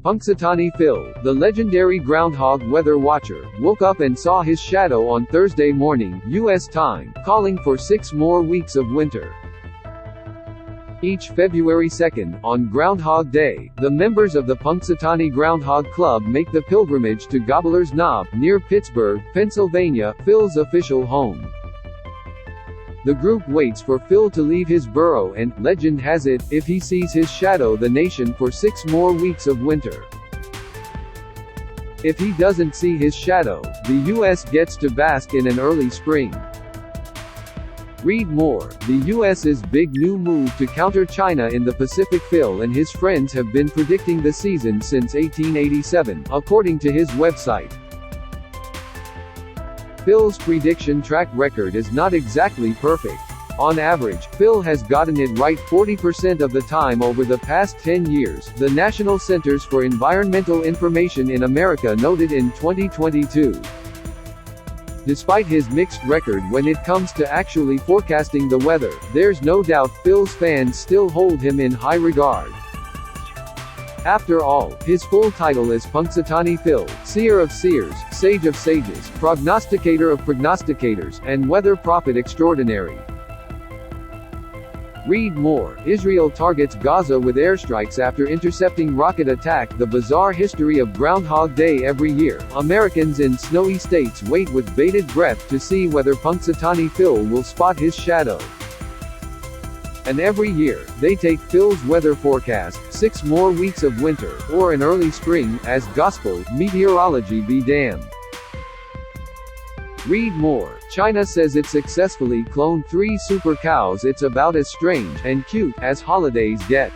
Punxsutawney Phil, the legendary groundhog weather watcher, woke up and saw his shadow on Thursday morning, U.S. time, calling for 6 more weeks of winter. Each February 2nd, on Groundhog Day, the members of the Punxsutawney Groundhog Club make the pilgrimage to Gobbler's Knob, near Pittsburg, Pennsylvania, Phil's official home. The group waits for Phil to leave his burrow and, legend has it, if he sees his shadow the nation for 6 more weeks of winter. If he doesn't see his shadow, the U.S. gets to bask in an early spring. Read more. The U.S.'s big new move to counter China in the Pacific. Phil and his friends have been predicting the season since 1887, according to his website. Phil's prediction track record is not exactly perfect. On average, Phil has gotten it right 40% of the time over the past 10 years, the National Centers for Environmental Information in America noted in 2022. Despite his mixed record when it comes to actually forecasting the weather, there's no doubt Phil's fans still hold him in high regard. After all, his full title is Punxsutawney Phil, seer of seers, sage of sages, prognosticator of prognosticators, and weather prophet extraordinary. Read more. Israel targets Gaza with airstrikes after intercepting rocket attack. The bizarre history of Groundhog Day. Every year, Americans in snowy states wait with bated breath to see whether Punxsutawney Phil will spot his shadow. And every year, they take Phil's weather forecast, 6 more weeks of winter, or an early spring, as gospel. Meteorology be damned. Read more. China says it successfully cloned 3 super cows. It's about as strange and cute as holidays get.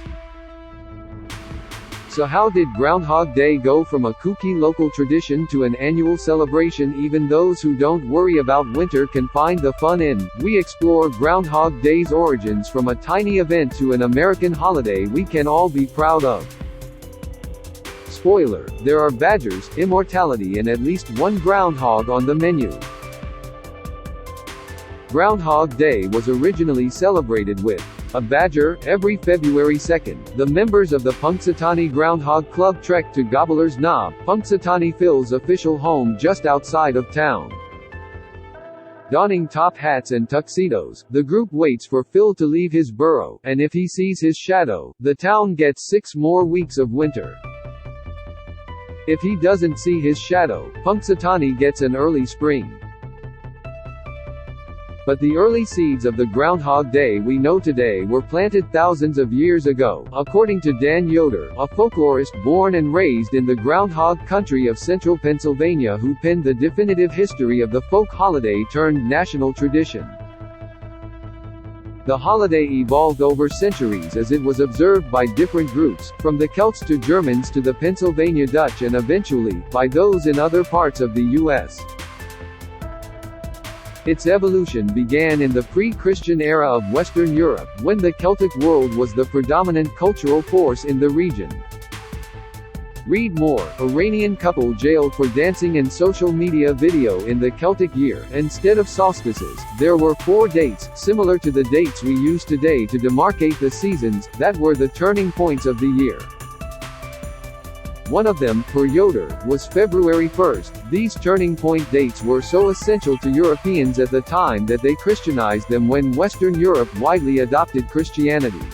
So how did Groundhog Day go from a kooky local tradition to an annual celebration even those who don't worry about winter can find the fun in? We explore Groundhog Day's origins from a tiny event to an American holiday we can all be proud of. Spoiler: there are badgers, immortality and at least one groundhog on the menu. Groundhog Day was originally celebrated with a badger. Every February 2nd, the members of the Punxsutawney Groundhog Club trek to Gobbler's Knob, Punxsutawney Phil's official home just outside of town. Donning top hats and tuxedos, the group waits for Phil to leave his burrow, and if he sees his shadow, the town gets 6 more weeks of winter. If he doesn't see his shadow, Punxsutawney gets an early spring. But the early seeds of the Groundhog Day we know today were planted thousands of years ago, according to Dan Yoder, a folklorist born and raised in the groundhog country of central Pennsylvania who penned the definitive history of the folk holiday turned national tradition. The holiday evolved over centuries as it was observed by different groups, from the Celts to Germans to the Pennsylvania Dutch and eventually, by those in other parts of the U.S. Its evolution began in the pre-Christian era of Western Europe, when the Celtic world was the predominant cultural force in the region. Read more. Iranian couple jailed for dancing in social media video in the Celtic year. Instead of solstices, there were 4 dates, similar to the dates we use today to demarcate the seasons, that were the turning points of the year. One of them, per Yoder, was February 1st. These turning point dates were so essential to Europeans at the time that they Christianized them when Western Europe widely adopted Christianity.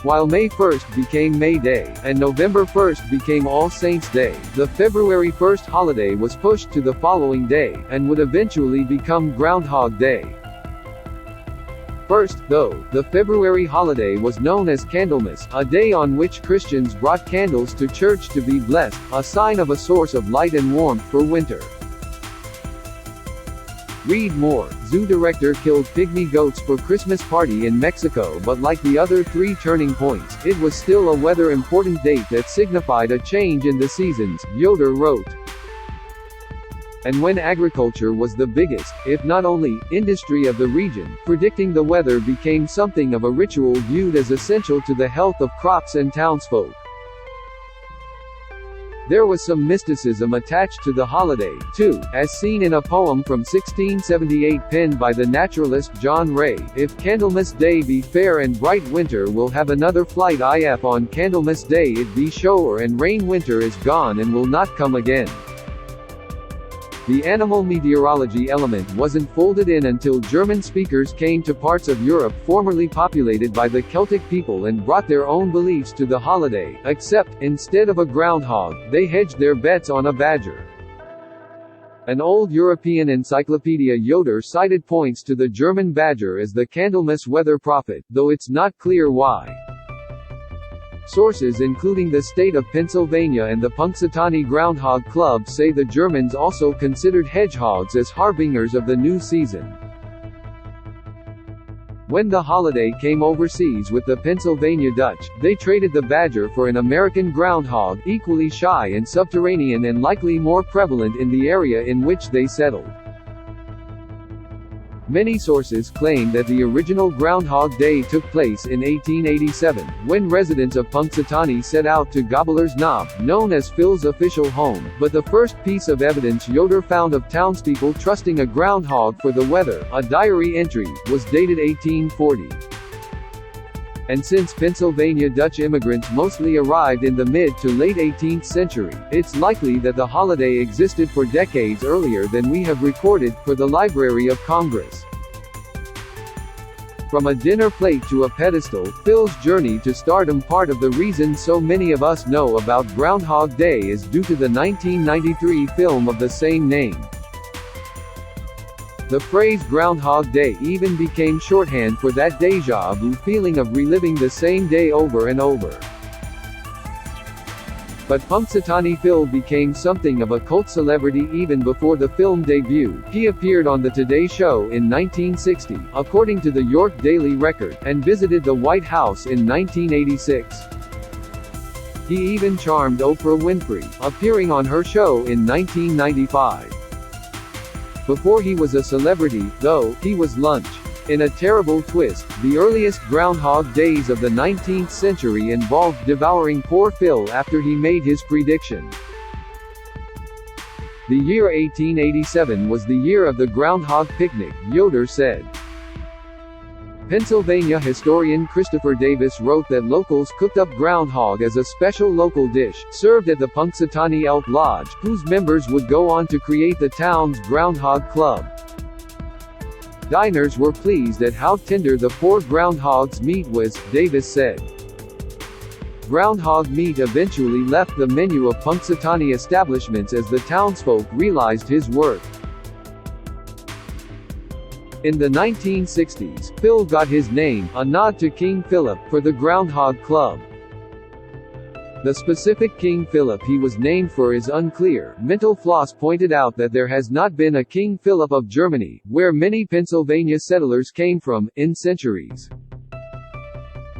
While May 1st became May Day, and November 1st became All Saints' Day, the February 1st holiday was pushed to the following day, and would eventually become Groundhog Day. First, though, the February holiday was known as Candlemas, a day on which Christians brought candles to church to be blessed, a sign of a source of light and warmth for winter. Read more. Zoo director killed pygmy goats for Christmas party in Mexico. But like the other 3 turning points, it was still a weather important date that signified a change in the seasons, Yoder wrote. And when agriculture was the biggest, if not only, industry of the region, predicting the weather became something of a ritual viewed as essential to the health of crops and townsfolk. There was some mysticism attached to the holiday, too, as seen in a poem from 1678 penned by the naturalist John Ray. If Candlemas Day be fair and bright, winter will have another flight. If on Candlemas Day it be shower and rain, winter is gone and will not come again. The animal meteorology element wasn't folded in until German speakers came to parts of Europe formerly populated by the Celtic people and brought their own beliefs to the holiday, except, instead of a groundhog, they hedged their bets on a badger. An old European encyclopedia Yoder cited points to the German badger as the Candlemas weather prophet, though it's not clear why. Sources including the state of Pennsylvania and the Punxsutawney Groundhog Club say the Germans also considered hedgehogs as harbingers of the new season. When the holiday came overseas with the Pennsylvania Dutch, they traded the badger for an American groundhog, equally shy and subterranean and likely more prevalent in the area in which they settled. Many sources claim that the original Groundhog Day took place in 1887, when residents of Punxsutawney set out to Gobbler's Knob, known as Phil's official home, but the first piece of evidence Yoder found of townspeople trusting a groundhog for the weather, a diary entry, was dated 1840. And since Pennsylvania Dutch immigrants mostly arrived in the mid to late 18th century, it's likely that the holiday existed for decades earlier than we have recorded, for the Library of Congress. From a dinner plate to a pedestal, Phil's journey to stardom. Part of the reason so many of us know about Groundhog Day is due to the 1993 film of the same name. The phrase Groundhog Day even became shorthand for that déjà vu feeling of reliving the same day over and over. But Punxsutawney Phil became something of a cult celebrity even before the film debut. He appeared on The Today Show in 1960, according to the York Daily Record, and visited the White House in 1986. He even charmed Oprah Winfrey, appearing on her show in 1995. Before he was a celebrity, though, he was lunch. In a terrible twist, the earliest Groundhog Days of the 19th century involved devouring poor Phil after he made his prediction. The year 1887 was the year of the groundhog picnic, Yoder said. Pennsylvania historian Christopher Davis wrote that locals cooked up groundhog as a special local dish, served at the Punxsutawney Elk Lodge, whose members would go on to create the town's Groundhog Club. Diners were pleased at how tender the poor groundhog's meat was, Davis said. Groundhog meat eventually left the menu of Punxsutawney establishments as the townsfolk realized his worth. In the 1960s, Phil got his name, a nod to King Philip, for the Groundhog Club. The specific King Philip he was named for is unclear. Mental Floss pointed out that there has not been a King Philip of Germany, where many Pennsylvania settlers came from, in centuries.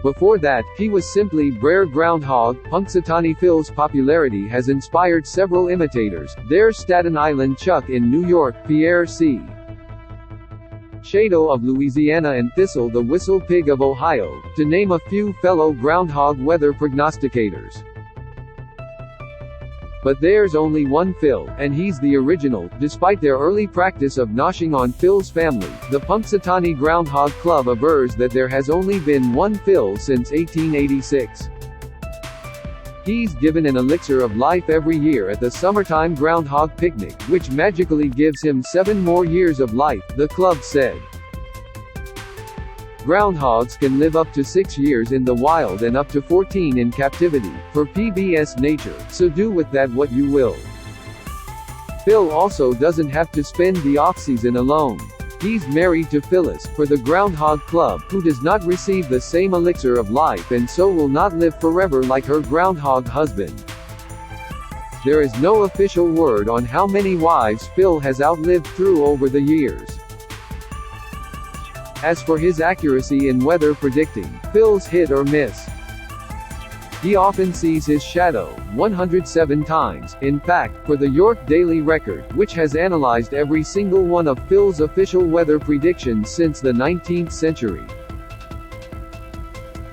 Before that, he was simply Brer Groundhog. Punxsutawney Phil's popularity has inspired several imitators. There's Staten Island Chuck in New York, Pierre C. Shadow of Louisiana and Thistle the Whistle Pig of Ohio, to name a few fellow groundhog weather prognosticators. But there's only one Phil, and he's the original. Despite their early practice of noshing on Phil's family, the Punxsutawney Groundhog Club avers that there has only been one Phil since 1886. He's given an elixir of life every year at the summertime groundhog picnic, which magically gives him 7 more years of life, the club said. Groundhogs can live up to 6 years in the wild and up to 14 in captivity, for PBS Nature, so do with that what you will. Phil also doesn't have to spend the off-season alone. He's married to Phyllis, for the Groundhog Club, who does not receive the same elixir of life and so will not live forever like her groundhog husband. There is no official word on how many wives Phil has outlived through over the years. As for his accuracy in weather predicting, Phil's hit or miss. He often sees his shadow, 107 times, in fact, for the York Daily Record, which has analyzed every single one of Phil's official weather predictions since the 19th century.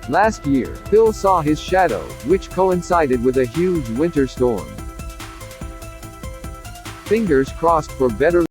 Last year, Phil saw his shadow, which coincided with a huge winter storm. Fingers crossed for better